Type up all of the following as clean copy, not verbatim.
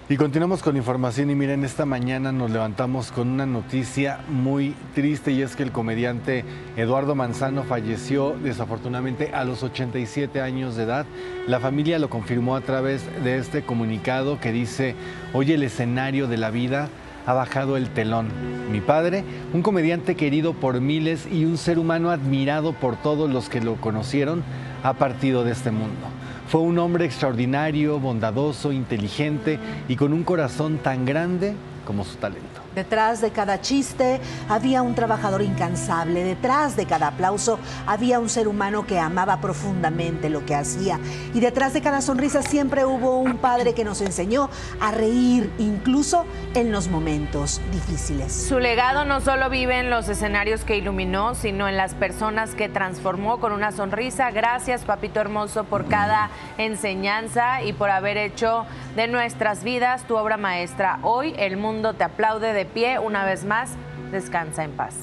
Y continuamos con información y miren, esta mañana nos levantamos con una noticia muy triste y es que el comediante Eduardo Manzano falleció desafortunadamente a los 87 años de edad. La familia lo confirmó a través de este comunicado que dice: hoy el escenario de la vida ha bajado el telón. Mi padre, un comediante querido por miles y un ser humano admirado por todos los que lo conocieron, ha partido de este mundo. Fue un hombre extraordinario, bondadoso, inteligente y con un corazón tan grande como su talento. Detrás de cada chiste había un trabajador incansable, detrás de cada aplauso había un ser humano que amaba profundamente lo que hacía y detrás de cada sonrisa siempre hubo un padre que nos enseñó a reír, incluso en los momentos difíciles. Su legado no solo vive en los escenarios que iluminó, sino en las personas que transformó con una sonrisa. Gracias, papito hermoso, por cada enseñanza y por haber hecho de nuestras vidas tu obra maestra. Hoy el mundo te aplaude de pie una vez más. Descansa en paz.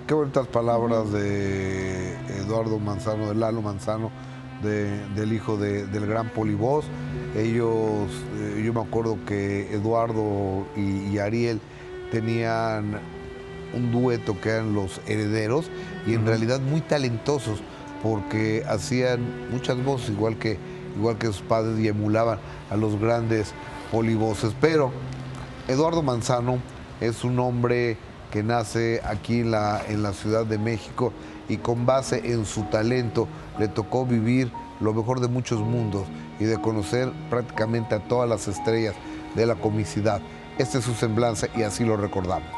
Qué bonitas palabras de Eduardo Manzano, de Lalo Manzano, del hijo del gran Polivoz. Ellos, yo me acuerdo que Eduardo y Ariel tenían un dueto que eran Los Herederos y en realidad muy talentosos porque hacían muchas voces igual que sus padres y emulaban a los grandes polivoces. Pero Eduardo Manzano es un hombre que nace aquí en la Ciudad de México y con base en su talento le tocó vivir lo mejor de muchos mundos y de conocer prácticamente a todas las estrellas de la comicidad. Esta es su semblanza y así lo recordamos.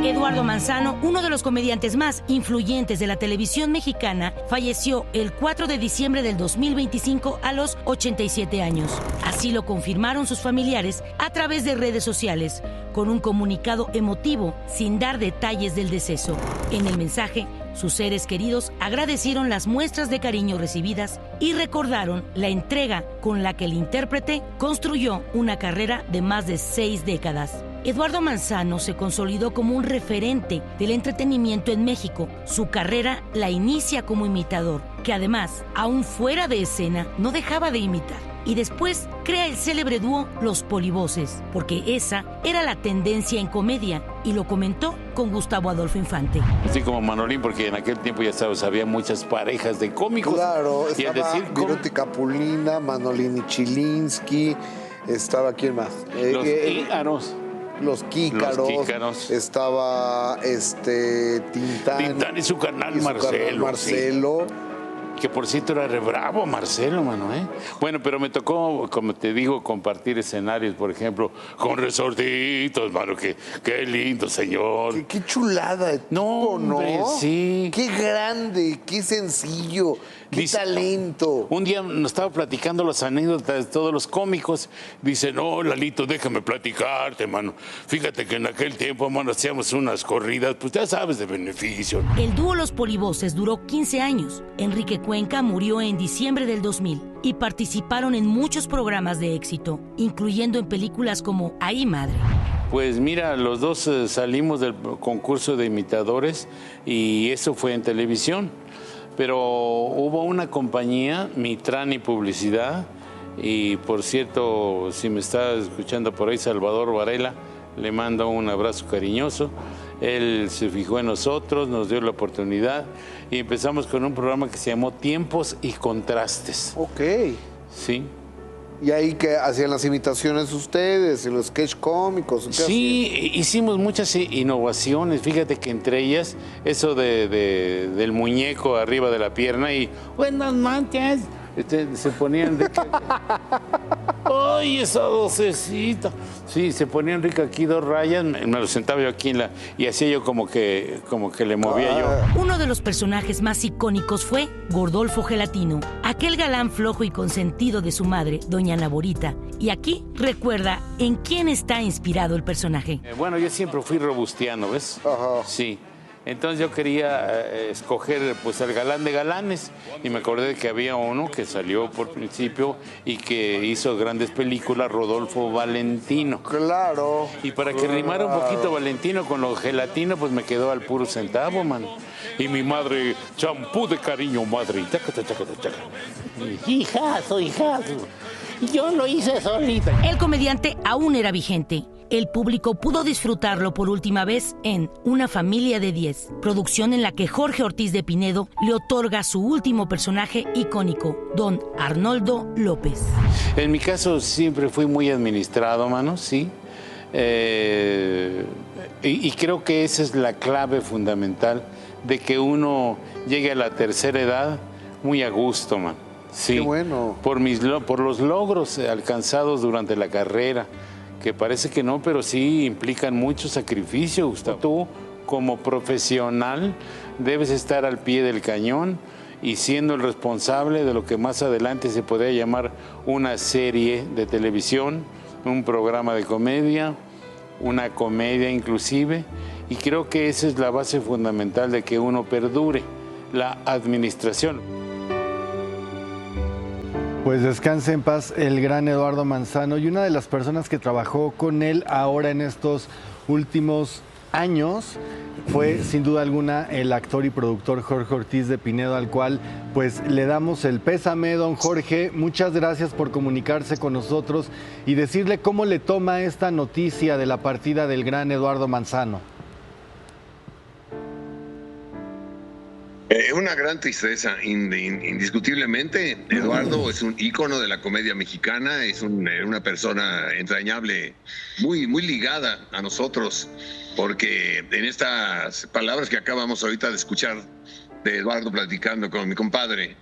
Eduardo Manzano, uno de los comediantes más influyentes de la televisión mexicana, falleció el 4 de diciembre del 2025 a los 87 años. Así lo confirmaron sus familiares a través de redes sociales, con un comunicado emotivo, sin dar detalles del deceso. En el mensaje, sus seres queridos agradecieron las muestras de cariño recibidas y recordaron la entrega con la que el intérprete construyó una carrera de más de 6 décadas. Eduardo Manzano se consolidó como un referente del entretenimiento en México. Su carrera la inicia como imitador, que además, aún fuera de escena, no dejaba de imitar. Y después crea el célebre dúo Los Polivoces, porque esa era la tendencia en comedia, y lo comentó con Gustavo Adolfo Infante. Así como Manolín, porque en aquel tiempo ya sabes, había muchas parejas de cómicos. Claro, y estaba Viruti Capulina, Manolín y Chilinsky, estaba ¿quién más? Los Ícaros. Los Kícaros, estaba Tintán y su carnal Marcelo. Sí. Que por cierto era re bravo Marcelo, mano, ¿eh? Bueno, pero me tocó, como te digo, compartir escenarios, por ejemplo, con Resortitos, mano, qué lindo, señor. Qué chulada de tipo, hombre, ¿no? Sí. Qué grande, qué sencillo, qué talento. Un día nos estaba platicando las anécdotas de todos los cómicos. Dice, no, Lalito, déjame platicarte, mano. Fíjate que en aquel tiempo, mano, hacíamos unas corridas, pues ya sabes, de beneficio. El dúo Los Polivoces duró 15 años. Enrique Cuenca murió en diciembre del 2000 y participaron en muchos programas de éxito, incluyendo en películas como Ay Madre. Pues mira, los dos salimos del concurso de imitadores y eso fue en televisión. Pero hubo una compañía, Mitrani Publicidad, y por cierto, si me está escuchando por ahí Salvador Varela, le mando un abrazo cariñoso. Él se fijó en nosotros, nos dio la oportunidad y empezamos con un programa que se llamó Tiempos y Contrastes. Ok. Sí. ¿Y ahí que hacían las imitaciones ustedes, y los sketch cómicos? Sí, hicimos muchas innovaciones. Fíjate que entre ellas, eso del muñeco arriba de la pierna y buenas noches. Se ponían rica. ¡Ay, esa docecita! Sí, se ponían rica aquí 2 rayas, me lo sentaba yo aquí y hacía yo como que le movía yo. Uno de los personajes más icónicos fue Gordolfo Gelatino, aquel galán flojo y consentido de su madre, doña Naborita. Y aquí recuerda en quién está inspirado el personaje. Bueno, yo siempre fui robustiano, ¿ves? Ajá. Sí. Entonces yo quería escoger pues el galán de galanes y me acordé de que había uno que salió por principio y que hizo grandes películas, Rodolfo Valentino. Claro. Y para que rimara un poquito Valentino con lo gelatino, pues me quedó al puro centavo, man. Y mi madre, champú de cariño, madre. Hijazo, hijazo. Yo lo hice solito. El comediante aún era vigente. El público pudo disfrutarlo por última vez en Una familia de 10, producción en la que Jorge Ortiz de Pinedo le otorga su último personaje icónico, don Arnoldo López. En mi caso siempre fui muy administrado, mano, sí. Y creo que esa es la clave fundamental de que uno llegue a la tercera edad muy a gusto, man. Sí, qué bueno. Por los logros alcanzados durante la carrera, que parece que no, pero sí implican mucho sacrificio, Gustavo. Tú, como profesional, debes estar al pie del cañón y siendo el responsable de lo que más adelante se podría llamar una serie de televisión, un programa de comedia, una comedia inclusive, y creo que esa es la base fundamental de que uno perdure, la administración. Pues descanse en paz el gran Eduardo Manzano, y una de las personas que trabajó con él ahora en estos últimos años fue sin duda alguna el actor y productor Jorge Ortiz de Pinedo, al cual pues le damos el pésame, don Jorge. Muchas gracias por comunicarse con nosotros y decirle cómo le toma esta noticia de la partida del gran Eduardo Manzano. Una gran tristeza, indiscutiblemente. Eduardo es un ícono de la comedia mexicana, es una persona entrañable, muy ligada a nosotros, porque en estas palabras que acabamos ahorita de escuchar de Eduardo platicando con mi compadre,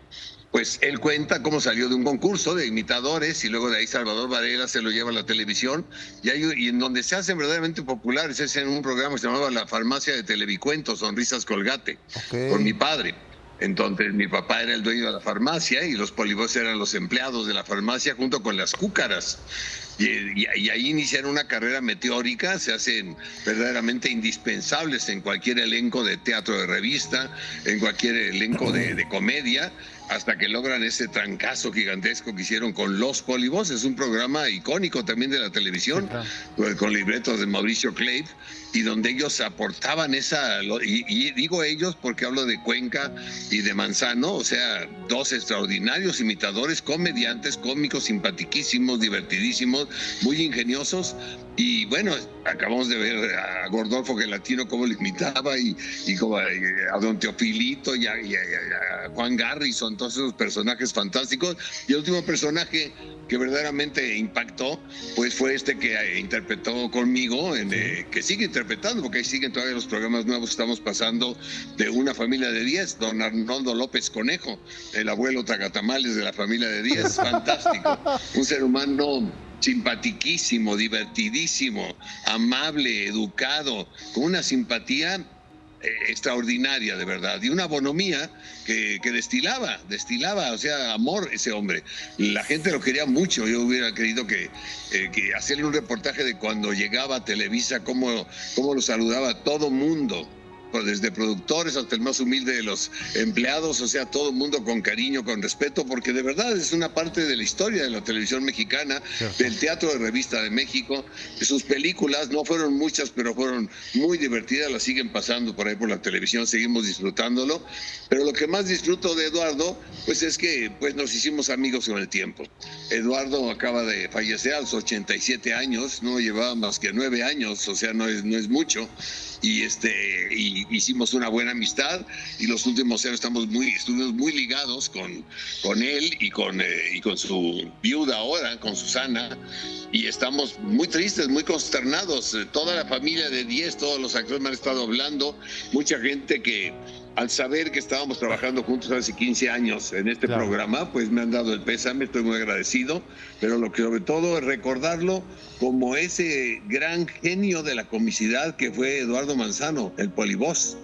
pues él cuenta cómo salió de un concurso de imitadores y luego de ahí Salvador Varela se lo lleva a la televisión y en donde se hacen verdaderamente populares es en un programa que se llamaba La Farmacia de Televicuentos, Sonrisas Colgate, con mi padre. Entonces mi papá era el dueño de la farmacia y los polibos eran los empleados de la farmacia junto con las cúcaras. Y ahí inician una carrera meteórica, se hacen verdaderamente indispensables en cualquier elenco de teatro de revista, en cualquier elenco de comedia, hasta que logran ese trancazo gigantesco que hicieron con Los Polibos. Es un programa icónico también de la televisión, con libretos de Mauricio Clave, y donde ellos aportaban y digo ellos porque hablo de Cuenca y de Manzano, o sea, dos extraordinarios imitadores, comediantes, cómicos, simpatiquísimos, divertidísimos, muy ingeniosos. Y bueno, acabamos de ver a Gordolfo Gelatino cómo lo imitaba y como a don Teofilito y a Juan Garrison, todos esos personajes fantásticos. Y el último personaje que verdaderamente impactó, pues fue este que interpretó conmigo, que sigue interpretando, porque ahí siguen todavía los programas nuevos que estamos pasando, de Una familia de 10, don Arnoldo López Conejo, el abuelo tragatamales de la familia de 10, fantástico, un ser humano simpatiquísimo, divertidísimo, amable, educado, con una simpatía extraordinaria, de verdad, y una bonomía que destilaba, o sea, amor ese hombre. La gente lo quería mucho. Yo hubiera querido que hacerle un reportaje de cuando llegaba a Televisa, cómo lo saludaba a todo mundo, desde productores hasta el más humilde de los empleados, o sea, todo el mundo con cariño, con respeto, porque de verdad es una parte de la historia de la televisión mexicana, del teatro de revista de México. Sus películas no fueron muchas, pero fueron muy divertidas, las siguen pasando por ahí por la televisión, seguimos disfrutándolo. Pero lo que más disfruto de Eduardo, pues es que pues nos hicimos amigos con el tiempo. Eduardo acaba de fallecer a los 87 años, no llevaba más que 9 años, o sea, no es mucho. Y hicimos una buena amistad, y los últimos años estuvimos muy ligados con él y con su viuda ahora, con Susana, y estamos muy tristes, muy consternados. Toda la familia de 10, todos los actores me han estado hablando, mucha gente que al saber que estábamos trabajando juntos hace 15 años en este programa, pues me han dado el pésame, estoy muy agradecido, pero lo que sobre todo es recordarlo como ese gran genio de la comicidad que fue Eduardo Manzano, el Polivoz.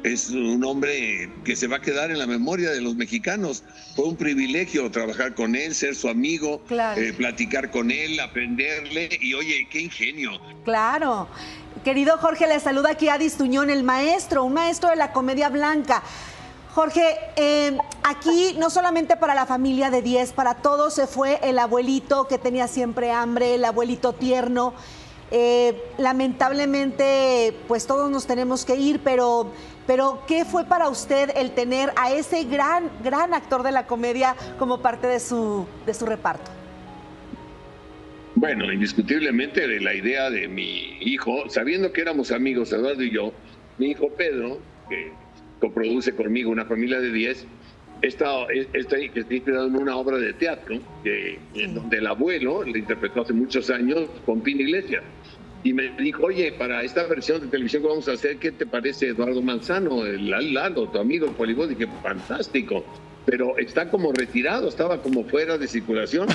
Es un hombre que se va a quedar en la memoria de los mexicanos. Fue un privilegio trabajar con él, ser su amigo, platicar con él, aprenderle, y oye, qué ingenio. Claro. Querido Jorge, le saluda aquí Adis Tuñón, un maestro de la comedia blanca. Jorge, aquí no solamente para la familia de 10, para todos se fue el abuelito que tenía siempre hambre, el abuelito tierno. Lamentablemente, pues todos nos tenemos que ir, pero ¿qué fue para usted el tener a ese gran actor de la comedia como parte de su reparto? Bueno, indiscutiblemente de la idea de mi hijo, sabiendo que éramos amigos, Eduardo y yo, mi hijo Pedro, que coproduce conmigo Una familia de 10, está inspirado en una obra de teatro donde el abuelo le interpretó hace muchos años con Pín Iglesias. Y me dijo, oye, para esta versión de televisión que vamos a hacer, ¿qué te parece Eduardo Manzano, el Lalo, tu amigo, el Polibos? Dije, fantástico, pero está como retirado, estaba como fuera de circulación.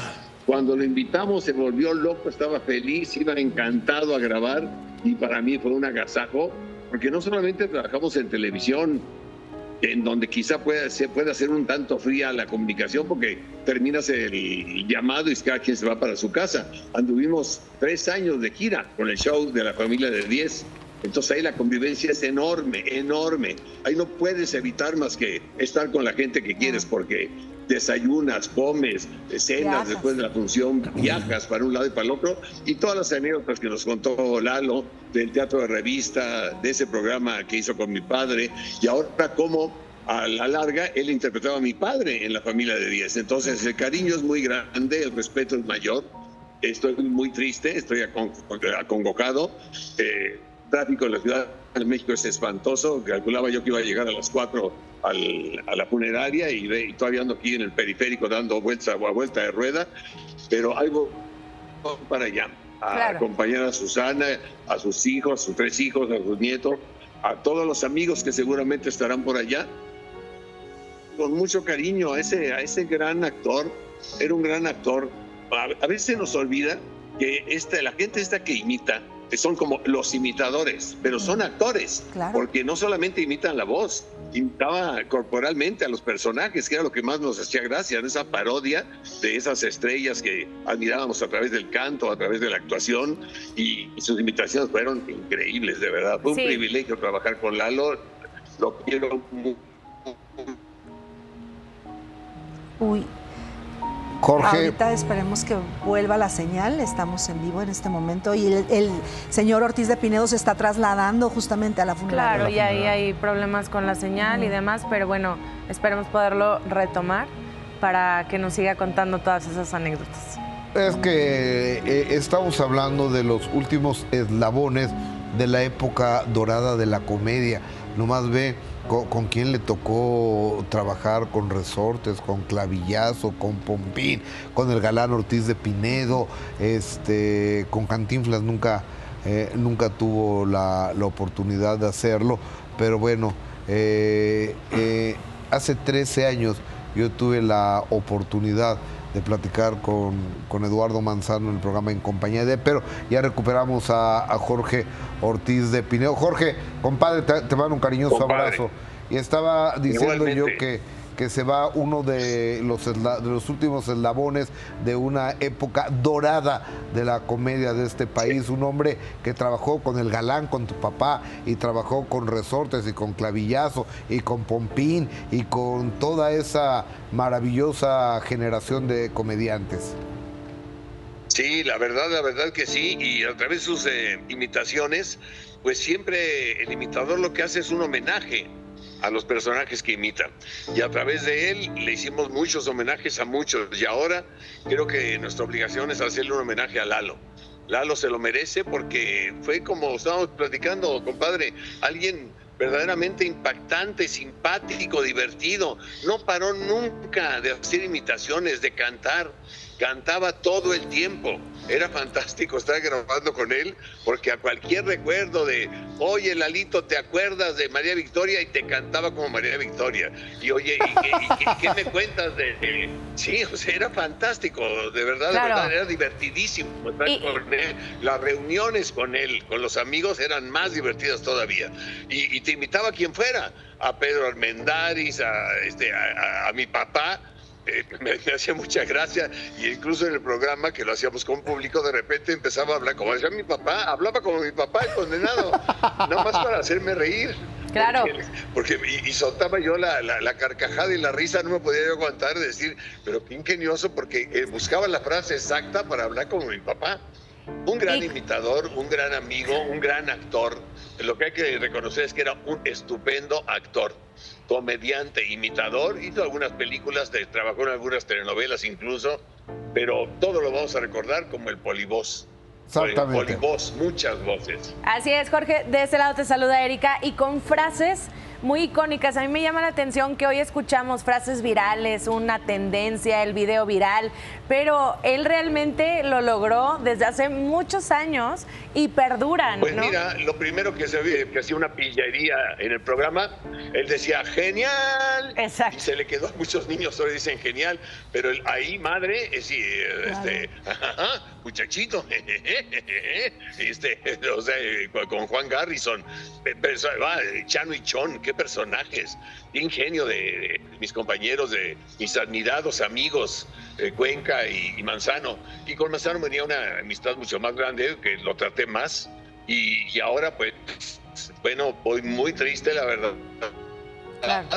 Cuando lo invitamos se volvió loco, estaba feliz, iba encantado a grabar y para mí fue un agasajo, porque no solamente trabajamos en televisión, en donde quizá se pueda hacer un tanto fría la comunicación porque terminas el llamado y cada quien se va para su casa. Anduvimos 3 años de gira con el show de La Familia de 10. Entonces ahí la convivencia es enorme, enorme. Ahí no puedes evitar más que estar con la gente que quieres porque desayunas, comes, cenas después de la función, viajas para un lado y para el otro, y todas las anécdotas que nos contó Lalo del teatro de revista, de ese programa que hizo con mi padre, y ahora cómo a la larga él interpretaba a mi padre en La Familia de 10. Entonces el cariño es muy grande, el respeto es mayor. Estoy muy triste, estoy acongojado. Tráfico en la Ciudad de México es espantoso. Calculaba yo que iba a llegar a las 4 a la funeraria y todavía ando aquí en el periférico dando vuelta de rueda, pero algo para allá, a acompañar a Susana, a sus hijos, a sus 3 hijos, a sus nietos, a todos los amigos que seguramente estarán por allá, con mucho cariño a ese gran actor. Era un gran actor. A veces nos olvida que la gente que imita, son como los imitadores, pero son actores, porque no solamente imitan la voz, imitaba corporalmente a los personajes, que era lo que más nos hacía gracia, esa parodia de esas estrellas que admirábamos a través del canto, a través de la actuación, y sus imitaciones fueron increíbles, de verdad. Fue un privilegio trabajar con Lalo, lo quiero mucho. Jorge. Ahorita esperemos que vuelva la señal, estamos en vivo en este momento y el señor Ortiz de Pinedo se está trasladando justamente a la funeraria. Claro, y ahí hay problemas con la señal y demás, pero bueno, esperemos poderlo retomar para que nos siga contando todas esas anécdotas. Es que estamos hablando de los últimos eslabones de la época dorada de la comedia. Nomás ve con quién le tocó trabajar, con Resortes, con Clavillazo, con Pompín, con el galán Ortiz de Pinedo, con Cantinflas nunca tuvo la oportunidad de hacerlo, pero bueno, hace 13 años yo tuve la oportunidad de platicar con Eduardo Manzano en el programa En Compañía de, pero ya recuperamos a Jorge Ortiz de Pinedo. Jorge, compadre, te mando un cariñoso abrazo. Y estaba diciendo yo que se va uno de los últimos eslabones de una época dorada de la comedia de este país, un hombre que trabajó con el galán, con tu papá, y trabajó con Resortes y con Clavillazo y con Pompín y con toda esa maravillosa generación de comediantes. Sí, la verdad que sí, y a través de sus imitaciones, pues siempre el imitador lo que hace es un homenaje a los personajes que imita, y a través de él le hicimos muchos homenajes a muchos, y ahora creo que nuestra obligación es hacerle un homenaje a Lalo. Lalo se lo merece porque fue, como estábamos platicando, compadre, alguien verdaderamente impactante, simpático, divertido. No paró nunca de hacer imitaciones, de cantar. Cantaba todo el tiempo. Era fantástico estar grabando con él, porque a cualquier recuerdo de, oye, Lalito, ¿te acuerdas de María Victoria? Y te cantaba como María Victoria. Y oye, ¿qué me cuentas de...? Sí, o sea, era fantástico, de verdad, era divertidísimo estar con él. Las reuniones con él, con los amigos, eran más divertidas todavía. Y te invitaba a quien fuera, a Pedro Armendáriz, a mi papá. Me hacía mucha gracia, y incluso en el programa que lo hacíamos con público, de repente empezaba a hablar como decía mi papá, hablaba como mi papá, el condenado, nada más para hacerme reír. Claro. Porque soltaba yo la carcajada y la risa, no me podía yo aguantar de decir, pero qué ingenioso, porque buscaba la frase exacta para hablar como mi papá. Un gran imitador, un gran amigo, un gran actor. Lo que hay que reconocer es que era un estupendo actor, comediante, imitador, hizo algunas películas, trabajó en algunas telenovelas incluso, pero todo lo vamos a recordar como el polivoz. Exactamente. El polivoz, muchas voces. Así es, Jorge. De este lado te saluda Erika y con frases muy icónicas. A mí me llama la atención que hoy escuchamos frases virales, una tendencia, el video viral, pero él realmente lo logró desde hace muchos años y perduran, Pues ¿no? mira, lo primero que hacía una pillería en el programa, él decía ¡genial! Exacto. Y se le quedó a muchos niños, ahora dicen genial, pero ahí, madre, muchachito, o sea, con Juan Garrison, Chano y Chon, qué personajes, qué ingenio de mis compañeros, de mis admirados amigos, Cuenca y Manzano. Y con Manzano venía una amistad mucho más grande, que lo traté más, y ahora pues, bueno, voy muy triste, la verdad, Claro.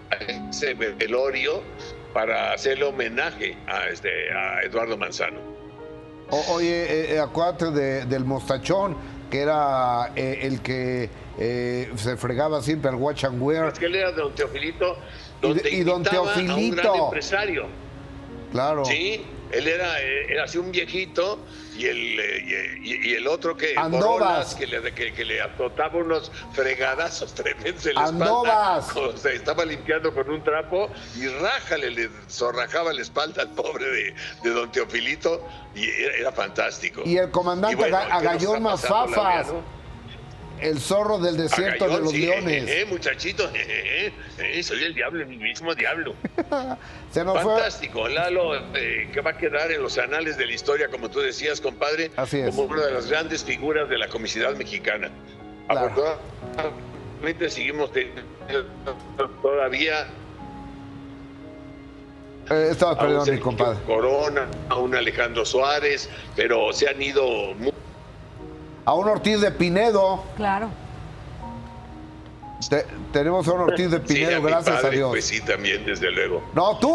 a ese velorio para hacerle homenaje a Eduardo Manzano. Oye, acuérdate del mostachón, que era el que se fregaba siempre al Watch and Wear. Es que él era don Teofilito, Y don imitaba a un Teofilito. gran empresario. Claro. Sí, él era así un viejito y el otro que Andovas. Coronas, que le azotaba unos fregadazos tremendos en la Andovas. espalda. O sea, estaba limpiando con un trapo y le zorrajaba la espalda al pobre de don Teofilito y era fantástico. Y el comandante Y bueno, ¿qué nos Agallón está pasando, Mazafas, Laureano? el zorro del desierto Agallón, de los sí, leones. muchachito, soy el diablo, el mismo diablo. Se nos fue. Fantástico, Lalo, que va a quedar en los anales de la historia, como tú decías, compadre, Así es. como una de las grandes figuras de la comicidad mexicana. Claro. Afortunadamente seguimos todavía Estaba a un perdiendo a mi Sergio compadre. Corona, a un Alejandro Suárez, pero se han ido A un Ortiz de Pinedo. Claro. Tenemos a un Ortiz de Pinedo, sí, a mi gracias padre, a Dios. Pues sí, también, desde luego. No, tú,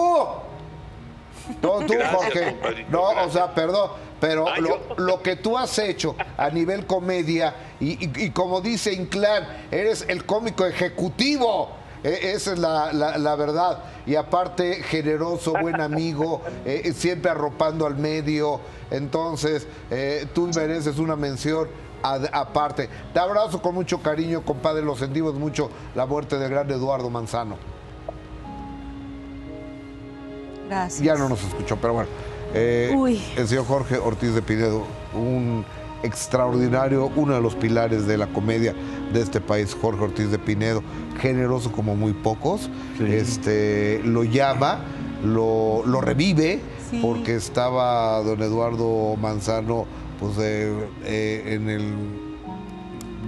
Gracias, Jorge. compadrito, No, gracias. o sea, perdón, pero Ah, lo que tú has hecho a nivel comedia y como dice Inclán, eres el cómico ejecutivo. Esa es la verdad. Y aparte, generoso, buen amigo, siempre arropando al medio. Entonces, tú mereces una mención aparte. Te abrazo con mucho cariño, compadre. Lo sentimos mucho, la muerte del gran Eduardo Manzano. Gracias. Ya no nos escuchó, pero bueno. El señor Jorge Ortiz de Pinedo, un extraordinario, uno de los pilares de la comedia de este país, Jorge Ortiz de Pinedo, generoso como muy pocos, Sí. lo llama, lo revive, Sí. porque estaba don Eduardo Manzano pues en el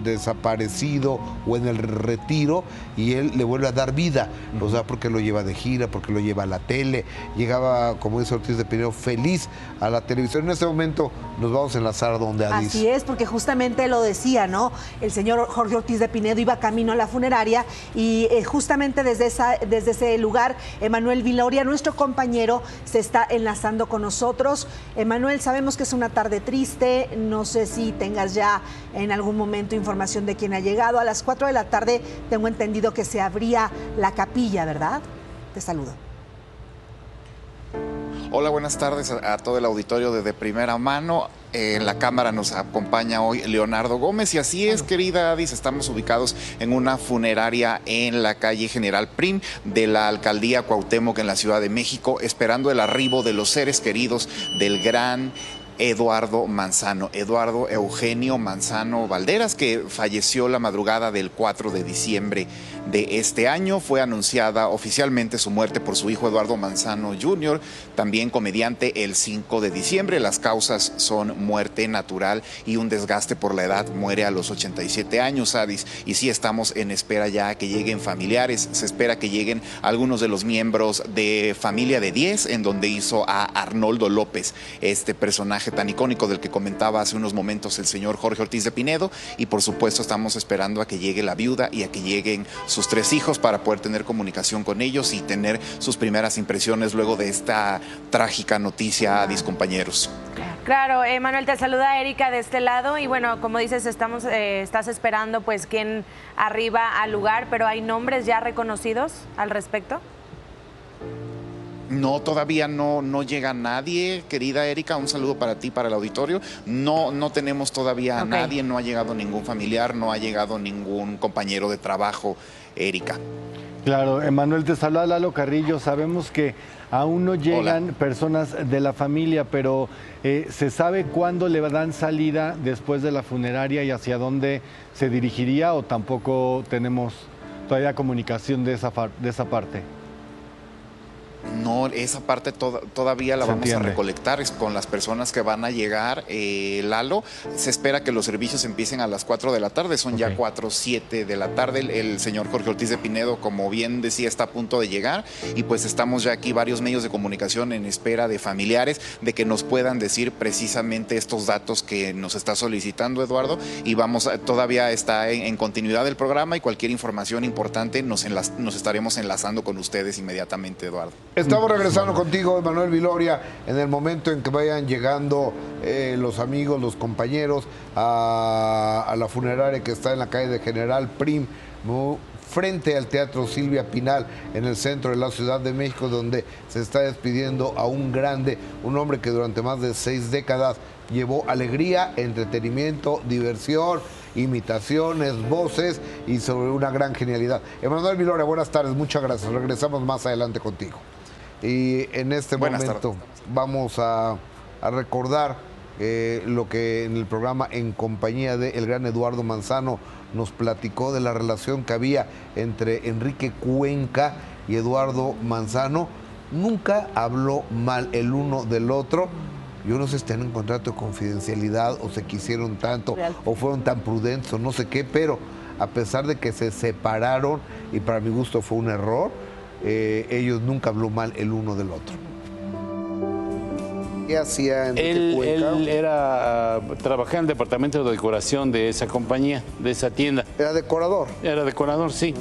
desaparecido o en el retiro, y él le vuelve a dar vida, o sea, porque lo lleva de gira, porque lo lleva a la tele, llegaba, como dice Ortiz de Pinedo, feliz a la televisión. En este momento nos vamos a enlazar a donde Adis. Así es, porque justamente lo decía, ¿no? El señor Jorge Ortiz de Pinedo iba camino a la funeraria y justamente desde ese lugar, Emanuel Viloria, nuestro compañero, se está enlazando con nosotros. Emanuel, sabemos que es una tarde triste, no sé si tengas ya en algún momento información de quién ha llegado. A las 4 de la tarde tengo entendido que se abría la capilla, ¿verdad? Te saludo. Hola, buenas tardes a todo el auditorio de Primera Mano. En la cámara nos acompaña hoy Leonardo Gómez y así es, querida Adis, estamos ubicados en una funeraria en la calle General Prim de la Alcaldía Cuauhtémoc en la Ciudad de México, esperando el arribo de los seres queridos del gran Eduardo Manzano, Eduardo Eugenio Manzano Valderas, que falleció la madrugada del 4 de diciembre de este año. Fue anunciada oficialmente su muerte por su hijo Eduardo Manzano Jr., también comediante, el 5 de diciembre. Las causas son muerte natural y un desgaste por la edad. Muere a los 87 años, Adis, y sí estamos en espera ya que lleguen familiares. Se espera que lleguen algunos de los miembros de Familia de 10, en donde hizo a Arnoldo López, este personaje tan icónico del que comentaba hace unos momentos el señor Jorge Ortiz de Pinedo, y por supuesto estamos esperando a que llegue la viuda y a que lleguen sus 3 hijos para poder tener comunicación con ellos y tener sus primeras impresiones luego de esta trágica noticia, Adis, compañeros. Claro, Manuel, te saluda Erika de este lado y bueno, como dices, estás esperando pues quién arriba al lugar, pero ¿hay nombres ya reconocidos al respecto? No, todavía no llega nadie, querida Erika, un saludo para ti, para el auditorio. No tenemos todavía a nadie, no ha llegado ningún familiar, no ha llegado ningún compañero de trabajo, Erika. Claro, Emanuel, te saluda Lalo Carrillo. Sabemos que aún no llegan personas de la familia, pero ¿se sabe cuándo le dan salida después de la funeraria y hacia dónde se dirigiría o tampoco tenemos todavía comunicación de esa parte? No, esa parte todavía la vamos a recolectar con las personas que van a llegar, Lalo. Se espera que los servicios empiecen a las 4 de la tarde, son ya 4:07 de la tarde. El señor Jorge Ortiz de Pinedo, como bien decía, está a punto de llegar y pues estamos ya aquí varios medios de comunicación en espera de familiares de que nos puedan decir precisamente estos datos que nos está solicitando Eduardo, y todavía está en continuidad del programa y cualquier información importante nos estaremos enlazando con ustedes inmediatamente, Eduardo. Estamos regresando contigo, Emanuel Viloria, en el momento en que vayan llegando los amigos, los compañeros a la funeraria que está en la calle de General Prim, frente al Teatro Silvia Pinal, en el centro de la Ciudad de México, donde se está despidiendo a un grande, un hombre que durante más de 6 décadas llevó alegría, entretenimiento, diversión, imitaciones, voces y sobre una gran genialidad. Emanuel Viloria, buenas tardes, muchas gracias. Regresamos más adelante contigo. Y en este momento vamos a recordar lo que en el programa En Compañía de el gran Eduardo Manzano nos platicó de la relación que había entre Enrique Cuenca y Eduardo Manzano. Nunca habló mal el uno del otro. Yo no sé si tienen un contrato de confidencialidad o se quisieron tanto o fueron tan prudentes o no sé qué, pero a pesar de que se separaron, y para mi gusto fue un error, ellos nunca habló mal el uno del otro. ¿Qué hacía Enrique Cuenca? Él trabajaba en el departamento de decoración de esa compañía, de esa tienda. ¿Era decorador? Era decorador, sí.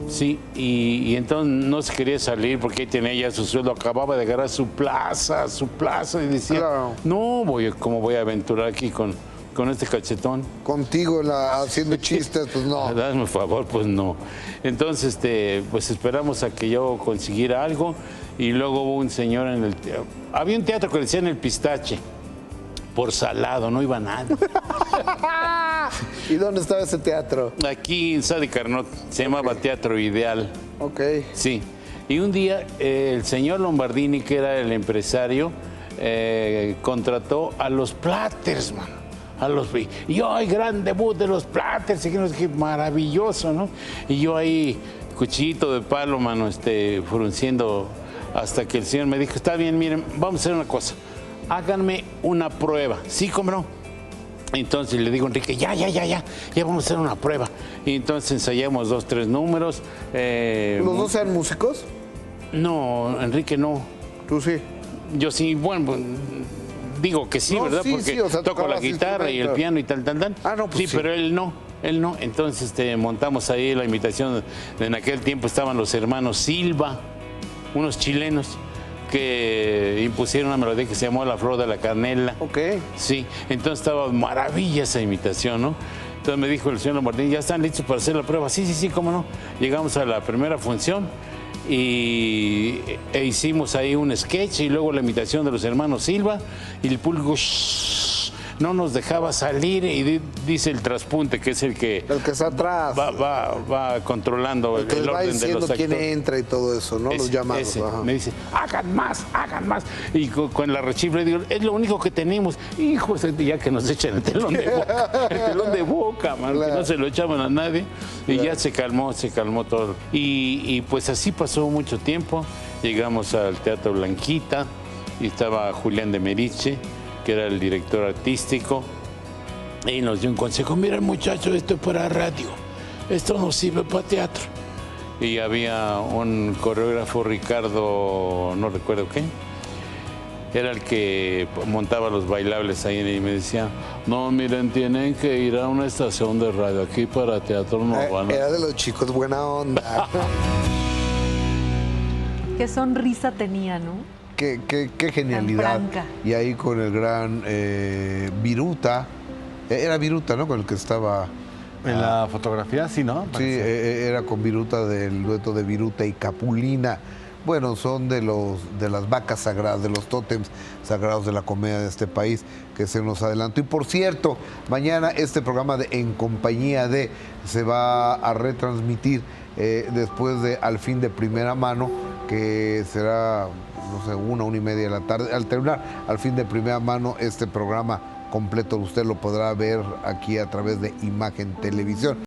Sí, y entonces no se quería salir porque tenía ya su sueldo, acababa de agarrar su plaza, y decía, no, ¿cómo voy a aventurar aquí con este cachetón? Contigo haciendo chistes, pues no. Dame un favor, pues no. Entonces, pues esperamos a que yo consiguiera algo, y luego hubo un señor en el teatro. Había un teatro que le decían El Pistache, por salado, no iba nadie. ¿Y dónde estaba ese teatro? Aquí en Sadi Carnot, se llamaba Teatro Ideal. Ok. Sí. Y un día el señor Lombardini, que era el empresario, contrató a los Platters, mano. Y yo, ay, gran debut de los Platters, y que maravilloso, ¿no? Y yo ahí, cuchillito de palo, mano, frunciendo, hasta que el señor me dijo, está bien, miren, vamos a hacer una cosa, háganme una prueba. Sí, cómo no. Entonces le digo a Enrique, ya vamos a hacer una prueba. Y entonces ensayamos 2, 3 números. ¿Los dos eran músicos? No, Enrique no. ¿Tú sí? Yo sí, bueno, digo que sí, no, ¿verdad? Sí, porque sí, o sea, toco la guitarra y el piano y tal. Ah, no, pues sí, pero él no. Entonces montamos ahí la imitación. En aquel tiempo estaban los hermanos Silva, unos chilenos, que impusieron una melodía que se llamó La Flor de la Canela. Ok. Sí, entonces estaba maravilla esa imitación, ¿no? Entonces me dijo el señor Lombardini, ¿ya están listos para hacer la prueba? Sí, cómo no. Llegamos a la primera función e hicimos ahí un sketch y luego la imitación de los hermanos Silva, y el público no nos dejaba salir, y dice el traspunte, que es el que está atrás, va controlando el orden de los actores. Quién entra y todo eso, ¿no? Los llamados. Me dice, hagan más. Y con la rechifla digo, es lo único que tenemos. Hijos, ya que nos echan el telón de boca, man, claro, que no se lo echaban a nadie. Y ya se calmó todo. Y pues así pasó mucho tiempo. Llegamos al Teatro Blanquita y estaba Julián de Meriche, que era el director artístico, y nos dio un consejo: mira, muchacho, esto es para radio, esto no sirve para teatro. Y había un coreógrafo, Ricardo, no recuerdo qué, era el que montaba los bailables ahí, y me decía, no, miren, tienen que ir a una estación de radio, aquí para teatro no van a... Era de los chicos buena onda. Qué sonrisa tenía, ¿no? Qué genialidad. Y ahí con el gran Viruta, era Viruta, ¿no? Con el que estaba... En la fotografía, sí, ¿no? Sí, era con Viruta, del dueto de Viruta y Capulina. bueno, son de las vacas sagradas, de los tótems sagrados de la comedia de este país, que se nos adelantó. Y por cierto, mañana este programa de En Compañía de se va a retransmitir después de Al Fin de Primera Mano, que será, no sé, 1:30 de la tarde. Al terminar Al Fin de Primera Mano, este programa completo usted lo podrá ver aquí a través de Imagen Televisión.